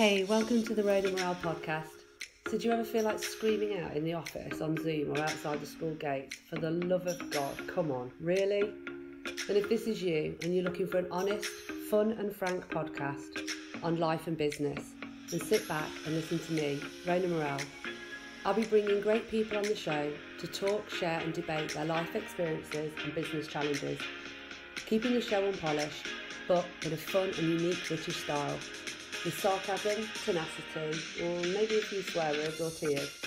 Hey, welcome to the Road and Morale podcast. So do you ever feel like screaming out in the office, on Zoom or outside the school gates? For the love of God, come on, really? And if this is you and you're looking for an honest, fun and frank podcast on life and business, then sit back and listen to me, Road and Morale. I'll be bringing great people on the show to talk, share and debate their life experiences and business challenges, keeping the show unpolished, but in a fun and unique British style, with sarcasm, tenacity, or maybe a few swear words or tears.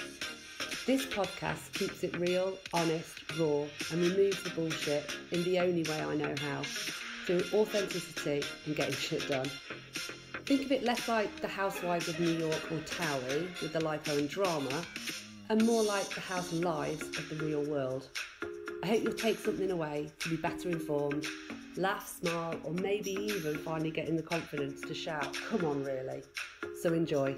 This podcast keeps it real, honest, raw, and removes the bullshit in the only way I know how, through authenticity and getting shit done. Think of it less like the Housewives of New York or Towie with the lipo and drama, and more like the house and lives of the real world. I hope you'll take something away to be better informed, laugh, smile, or maybe even finally getting the confidence to shout, come on really. So enjoy.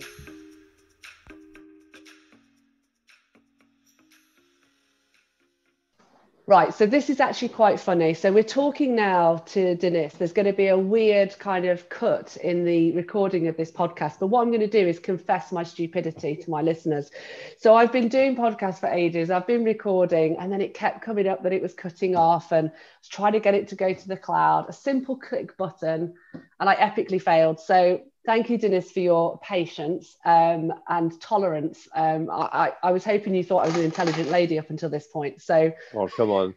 Right, so this is actually quite funny. So we're talking now to Dinis. There's going to be a weird kind of cut in the recording of this podcast. But what I'm going to do is confess my stupidity to my listeners. So I've been doing podcasts for ages. I've been recording and then it kept coming up that it was cutting off and I was trying to get it to go to the cloud. A simple click button and I epically failed. So thank you, Dinis, for your patience and tolerance. I was hoping you thought I was an intelligent lady up until this point. So, oh, come on.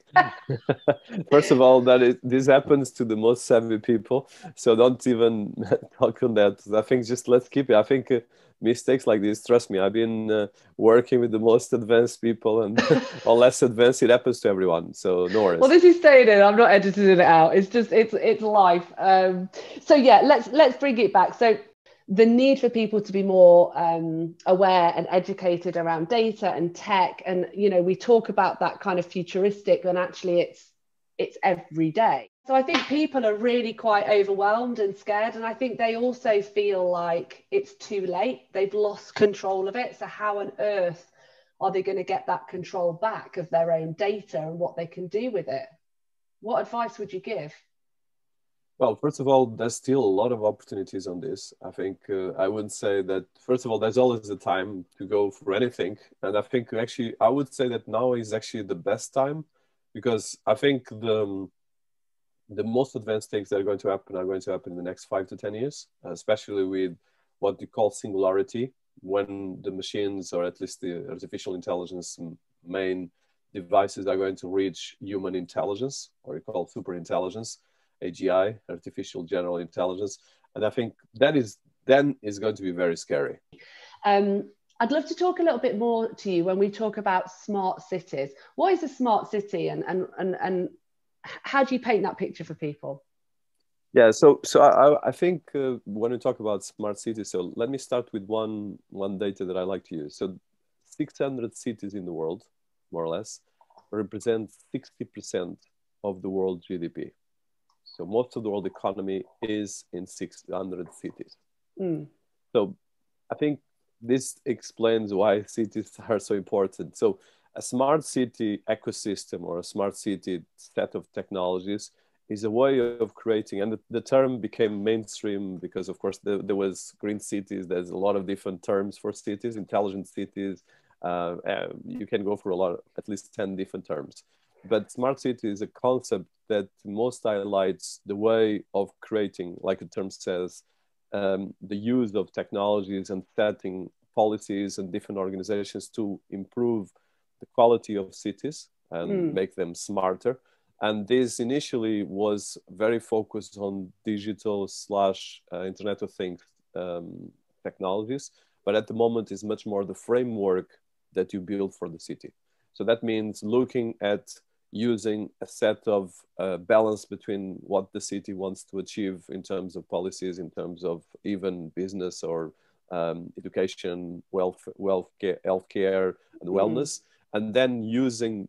First of all, this happens to the most savvy people. So don't even talk on that. I think just let's keep it. I think mistakes like this, trust me, I've been working with the most advanced people and or less advanced. It happens to everyone. So no worries. Well, this is staying in. I'm not editing it out. It's just it's life. So yeah, let's bring it back. So the need for people to be more aware and educated around data and tech, and we talk about that kind of futuristic, and actually it's every day. So I think people are really quite overwhelmed and scared, and I think they also feel like it's too late. They've lost control of it. So how on earth are they going to get that control back of their own data and what they can do with it? What advice would you give? Well, first of all, there's still a lot of opportunities on this. I think I would say that, first of all, there's always the time to go for anything. And I think actually, I would say that now is actually the best time because I think the most advanced things that are going to happen in the next 5 to 10 years, especially with what you call singularity, when the machines, or at least the artificial intelligence main devices, are going to reach human intelligence, or you call super intelligence. AGI, artificial general intelligence, and I think then is going to be very scary. I'd love to talk a little bit more to you when we talk about smart cities. What is a smart city, and how do you paint that picture for people? Yeah, so I think when we talk about smart cities, so let me start with one data that I like to use. So 600 cities in the world, more or less, represent 60% of the world GDP. So most of the world economy is in 600 cities. So I think this explains why cities are so important. So a smart city ecosystem or a smart city set of technologies is a way of creating, and the term became mainstream because, of course, there was green cities. There's a lot of different terms for cities, intelligent cities. You can go for at least 10 different terms. But smart city is a concept that most highlights the way of creating, like the term says, the use of technologies and setting policies and different organizations to improve the quality of cities and make them smarter. And this initially was very focused on digital / Internet of Things technologies, but at the moment is much more the framework that you build for the city. So that means looking at using a set of balance between what the city wants to achieve in terms of policies, in terms of even business or education, healthcare, and wellness, and then using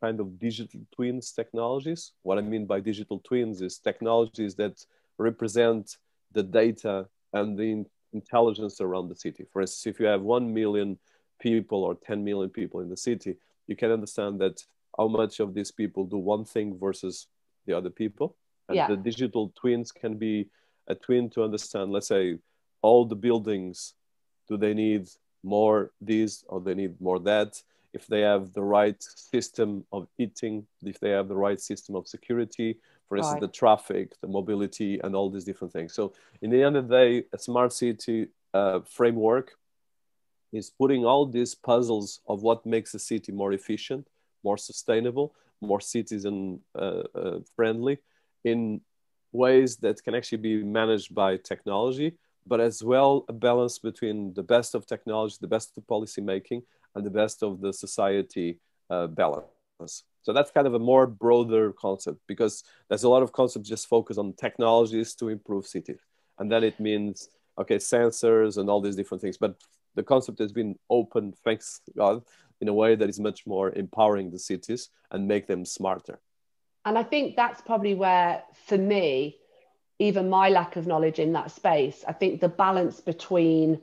kind of digital twins technologies. What I mean by digital twins is technologies that represent the data and the intelligence around the city. For instance, if you have 1 million people or 10 million people in the city, you can understand that how much of these people do one thing versus the other people. And the digital twins can be a twin to understand, let's say, all the buildings, do they need more this or they need more that? If they have the right system of heating, if they have the right system of security, for instance, Right. the traffic, the mobility, and all these different things. So in the end of the day, a smart city framework is putting all these puzzles of what makes a city more efficient, more sustainable, more citizen friendly in ways that can actually be managed by technology, but as well a balance between the best of technology, the best of policy making, and the best of the society balance. So that's kind of a more broader concept, because there's a lot of concepts just focus on technologies to improve cities. And then it means, okay, sensors and all these different things. But the concept has been open, thanks God, in a way that is much more empowering the cities and make them smarter. And I think that's probably where, for me, even my lack of knowledge in that space, I think the balance between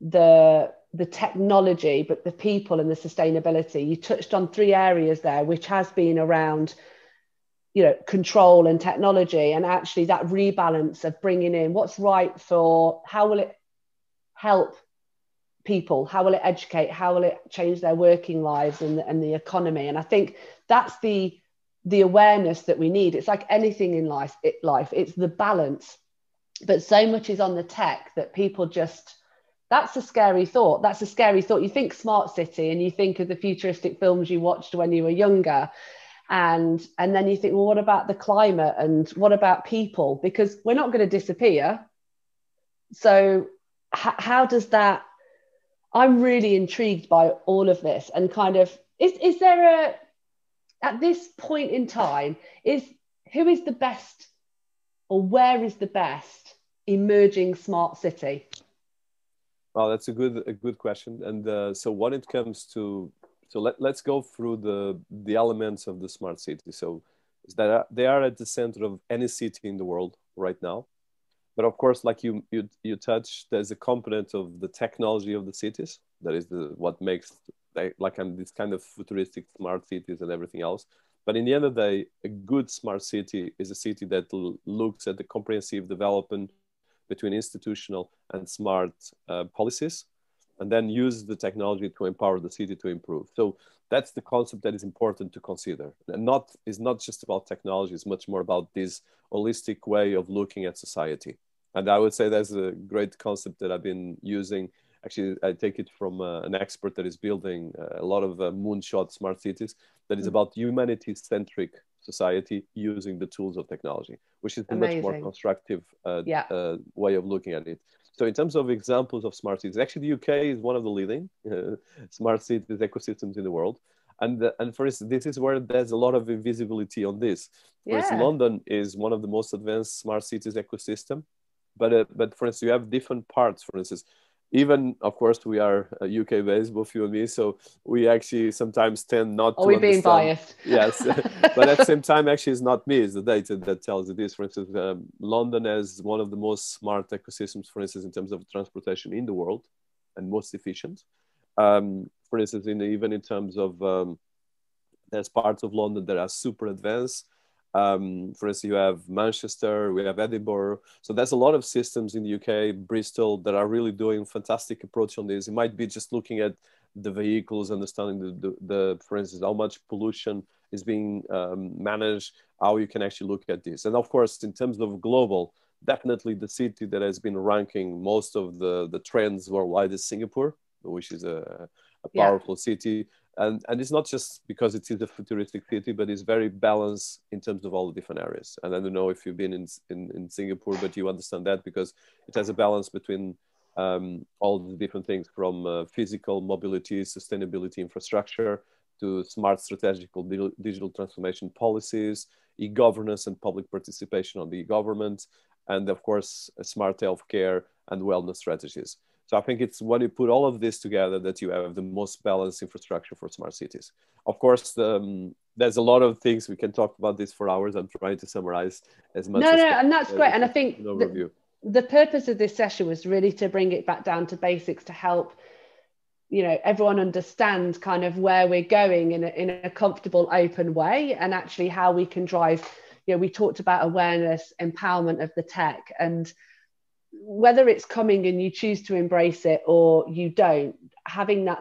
the technology, but the people and the sustainability, you touched on three areas there, which has been around, you know, control and technology, and actually that rebalance of bringing in what's right for how will it help people, how will it educate, how will it change their working lives and the economy. And I think that's the awareness that we need. It's like anything in life, it's the balance, but so much is on the tech that people just, that's a scary thought. That's a scary thought. You think smart city and you think of the futuristic films you watched when you were younger, and then you think, well, what about the climate and what about people? Because we're not going to disappear. So how does that, I'm really intrigued by all of this, and kind of, is there a, at this point in time, is, who is the best, or where is the best emerging smart city? Well, that's a good question. And so when it comes to, so let's go through the elements of the smart city. So is that they are at the center of any city in the world right now. But of course, like you touch, there's a component of the technology of the cities. That is what makes this kind of futuristic smart cities and everything else. But in the end of the day, a good smart city is a city that looks at the comprehensive development between institutional and smart policies, and then use the technology to empower the city to improve. So that's the concept that is important to consider. And is not just about technology, it's much more about this holistic way of looking at society. And I would say that's a great concept that I've been using. Actually, I take it from an expert that is building a lot of moonshot smart cities, that is about humanity-centric society using the tools of technology, which is a much more constructive way of looking at it. So in terms of examples of smart cities, actually the UK is one of the leading smart cities ecosystems in the world. And for instance, this is where there's a lot of invisibility on this. For instance, London is one of the most advanced smart cities ecosystem. But for instance, you have different parts. For instance, even of course we are UK based, both you and me, so we actually sometimes tend not to understand. Being biased? Yes, but at the same time, actually, it's not me; it's the data that tells it this. For instance, London has one of the most smart ecosystems, for instance, in terms of transportation in the world, and most efficient. For instance, even in terms of there's parts of London that are super advanced. For instance, you have Manchester, we have Edinburgh. So there's a lot of systems in the UK, Bristol, that are really doing fantastic approach on this. It might be just looking at the vehicles, understanding for instance, how much pollution is being managed, how you can actually look at this. And of course, in terms of global, definitely the city that has been ranking most of the trends worldwide is Singapore, which is a powerful city. And it's not just because it is a futuristic city, but it's very balanced in terms of all the different areas. And I don't know if you've been in Singapore, but you understand that because it has a balance between all the different things from physical mobility, sustainability infrastructure, to smart strategical digital transformation policies, e-governance and public participation on the e-government, and of course, smart healthcare and wellness strategies. So I think it's when you put all of this together that you have the most balanced infrastructure for smart cities. Of course, there's a lot of things we can talk about this for hours. I'm trying to summarize as much as possible. And that's great. And I think the purpose of this session was really to bring it back down to basics, to help, you know, everyone understand kind of where we're going in a comfortable, open way, and actually how we can drive. You know, we talked about awareness, empowerment of the tech, and whether it's coming and you choose to embrace it or you don't, having that,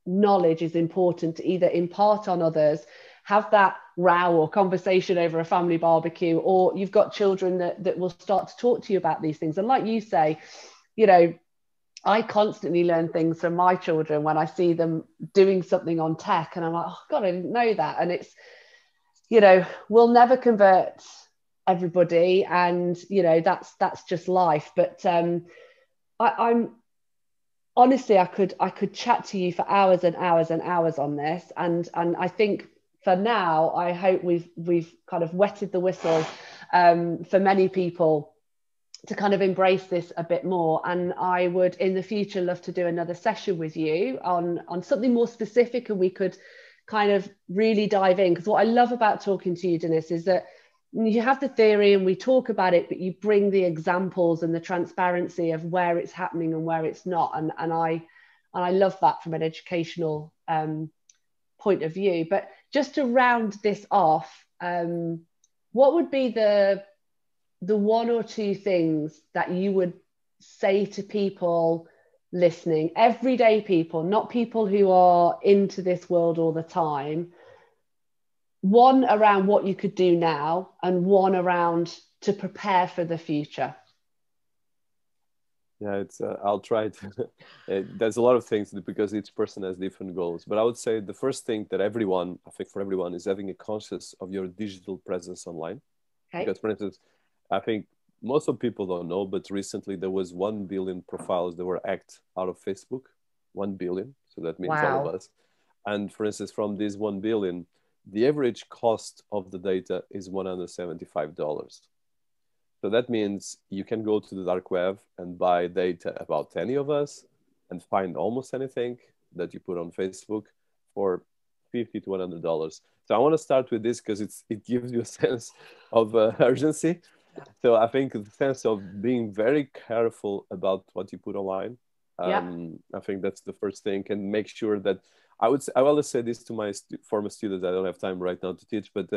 knowledge is important to either impart on others, have that row or conversation over a family barbecue, or you've got children that will start to talk to you about these things. And like you say, I constantly learn things from my children when I see them doing something on tech, and I'm like, oh God, I didn't know that. And it's, we'll never convert everybody, and that's just life. But I'm honestly, I could chat to you for hours and hours and hours on this, and I think for now, I hope we've kind of wetted the whistle for many people to kind of embrace this a bit more. And I would in the future love to do another session with you on something more specific, and we could kind of really dive in, because what I love about talking to you, Dinis, is that you have the theory and we talk about it, but you bring the examples and the transparency of where it's happening and where it's not. And I love that from an educational point of view. But just to round this off, what would be the one or two things that you would say to people listening, everyday people, not people who are into this world all the time? One around what you could do now, and one around to prepare for the future. Yeah, it's I'll try to. There's a lot of things because each person has different goals. But I would say the first thing that everyone, I think for everyone, is having a conscious of your digital presence online. Okay. Because, for instance, I think most of people don't know, but recently there was 1 billion profiles that were hacked out of Facebook. 1 billion. So that means all of us. And for instance, from this 1 billion, the average cost of the data is $175. So that means you can go to the dark web and buy data about any of us and find almost anything that you put on Facebook for $50 to $100. So I want to start with this because it gives you a sense of urgency. So I think the sense of being very careful about what you put online. I think that's the first thing, and make sure that I always say this to my former students. I don't have time right now to teach, but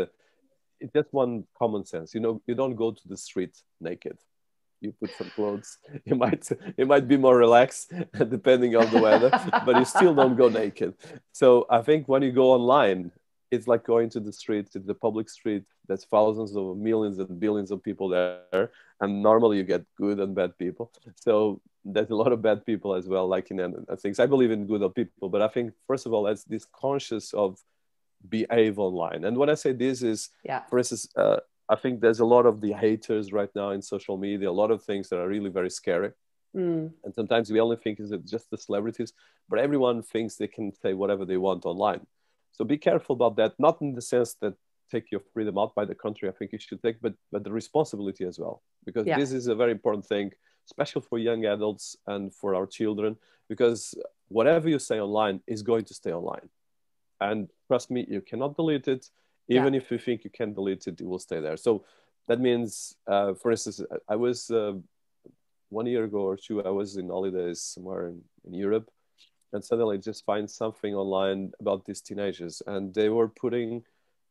it's just one common sense. You don't go to the street naked. You put some clothes. You might be more relaxed depending on the weather, but you still don't go naked. So I think when you go online, it's like going to the street, to the public street. There's thousands of millions and billions of people there, and normally you get good and bad people. So there's a lot of bad people as well, like in things. I believe in good of people, but I think first of all, it's this conscious of behave online. And when I say this is, for instance, I think there's a lot of the haters right now in social media, a lot of things that are really very scary. And sometimes we only think it's just the celebrities, but everyone thinks they can say whatever they want online. So be careful about that, not in the sense that take your freedom out. By the contrary, I think you should take, but the responsibility as well, because this is a very important thing, especially for young adults and for our children, because whatever you say online is going to stay online. And trust me, you cannot delete it. Even if you think you can delete it, it will stay there. So that means, for instance, I was 1 year ago or two, I was in holidays somewhere in Europe, and suddenly I just find something online about these teenagers, and they were putting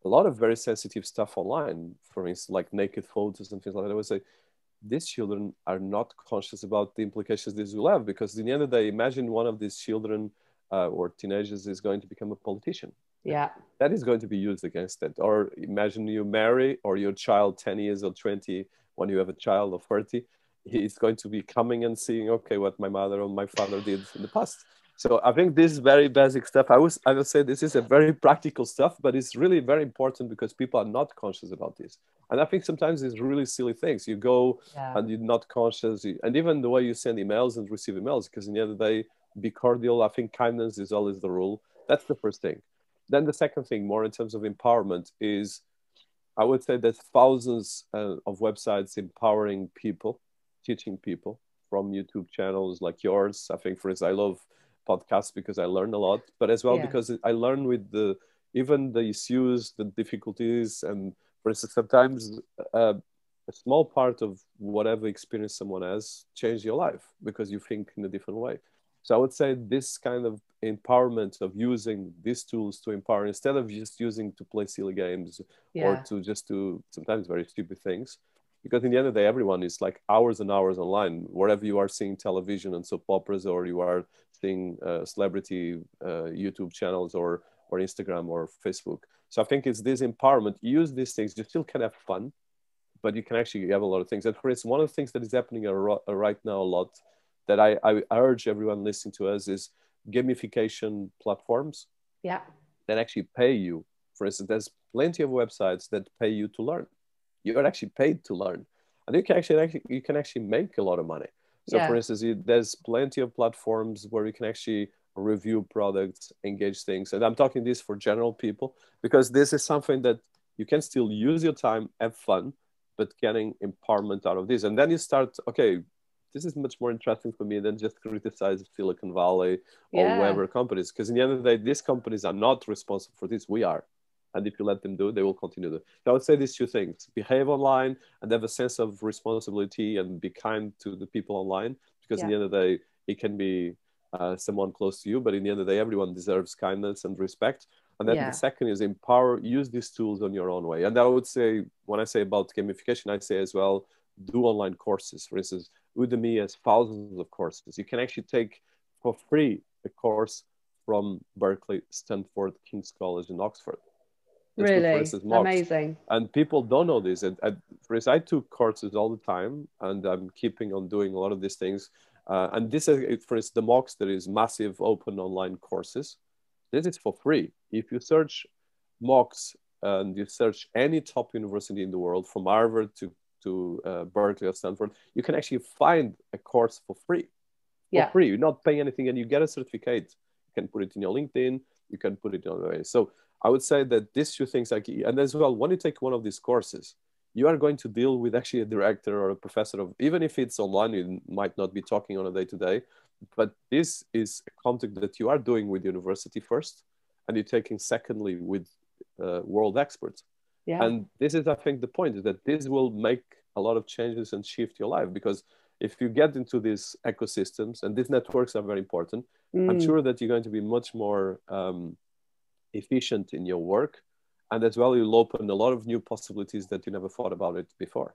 a lot of very sensitive stuff online, for instance, like naked photos and things like that. I would say, these children are not conscious about the implications this will have, because in the end of the day, imagine one of these children or teenagers is going to become a politician. That is going to be used against it. Or imagine you marry, or your child 10 years or 20, when you have a child of 30, he's going to be coming and seeing, okay, what my mother or my father did in the past. So I think this is very basic stuff. I would say this is a very practical stuff, but it's really very important because people are not conscious about this. And I think sometimes it's really silly things. You go and you're not conscious. And even the way you send emails and receive emails, because in the end of the day, be cordial. I think kindness is always the rule. That's the first thing. Then the second thing, more in terms of empowerment, is I would say there's thousands of websites empowering people, teaching people, from YouTube channels like yours. I think, for instance, I love podcasts because I learn a lot, but as well because I learn with even the issues, the difficulties, and for instance, sometimes a small part of whatever experience someone has change your life because you think in a different way. So I would say this kind of empowerment of using these tools to empower, instead of just using to play silly games or to just do sometimes very stupid things, because in the end of the day, everyone is like hours and hours online, wherever you are seeing television and soap operas, or you are seeing celebrity YouTube channels, or Instagram or Facebook. So I think it's this empowerment. Use these things. You still can have fun, but you can actually have a lot of things. And for instance, one of the things that is happening right now a lot, that I urge everyone listening to us, is gamification platforms. Yeah. That actually pay you. For instance, there's plenty of websites that pay you to learn. You are actually paid to learn, and you can actually make a lot of money. So Yeah. for instance, there's plenty of platforms where you can actually review products, engage things. And I'm talking this for general people, because this is something that you can still use your time, have fun, but getting empowerment out of this. And then you start, okay, this is much more interesting for me than just criticize Silicon Valley or Yeah. whatever companies. Because in the end of the day, these companies are not responsible for this. We are. And if you let them do, they will continue to. So I would say these two things: behave online and have a sense of responsibility, and be kind to the people online. Because in the end of the day, it can be someone close to you, but in the end of the day, everyone deserves kindness and respect. And then the second is empower, use these tools on your own way. And I would say, when I say about gamification, I say as well, do online courses. For instance, Udemy has thousands of courses. You can actually take for free a course from Berkeley, Stanford, King's College, and Oxford. Really? For instance, mocks. Amazing. And people don't know this. For instance, I took courses all the time, and I'm keeping on doing a lot of these things. And this is, for instance, the mocks, there is massive open online courses. This is for free. If you search mocks and you search any top university in the world, from Harvard to Berkeley or Stanford, you can actually find a course for free. For free. You're not paying anything, and you get a certificate. You can put it in your LinkedIn. You can put it in other ways. So I would say that these two things are key. And as well, when you take one of these courses, you are going to deal with actually a director or a professor of, even if it's online, you might not be talking on a day-to-day, but this is a contact that you are doing with the university first, and you're taking secondly with world experts. Yeah. And this is, I think, the point is that this will make a lot of changes and shift your life, because if you get into these ecosystems, and these networks are very important, I'm sure that you're going to be much more efficient in your work, and as well you'll open a lot of new possibilities that you never thought about it before.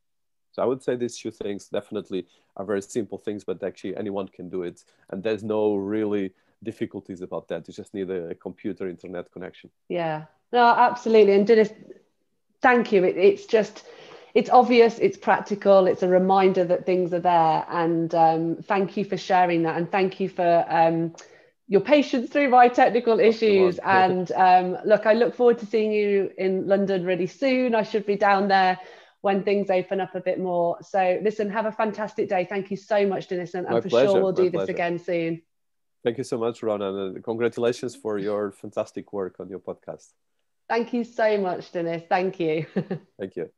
So I would say these two things definitely are very simple things, but actually anyone can do it, and there's no really difficulties about that. You just need a computer internet connection. Yeah, no, absolutely. And Dinis, thank you. It's obvious, it's practical, it's a reminder that things are there, and thank you for sharing that, and thank you for your patience through my technical issues. And look, I look forward to seeing you in London really soon. I should be down there when things open up a bit more. So listen, have a fantastic day. Thank you so much, Dinis, and for sure we'll do this again soon. Thank you so much, Ronan, and congratulations for your fantastic work on your podcast. Thank you so much, Dinis. Thank you. Thank you.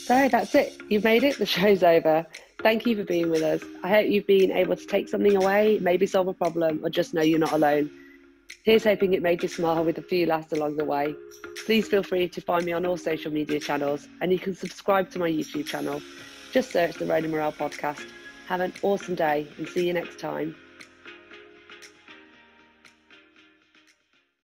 So that's it. You've made it. The show's over. Thank you for being with us. I hope you've been able to take something away, maybe solve a problem, or just know you're not alone. Here's hoping it made you smile with a few laughs along the way. Please feel free to find me on all social media channels, and you can subscribe to my YouTube channel. Just search the Ronan Morale Podcast. Have an awesome day, and see you next time.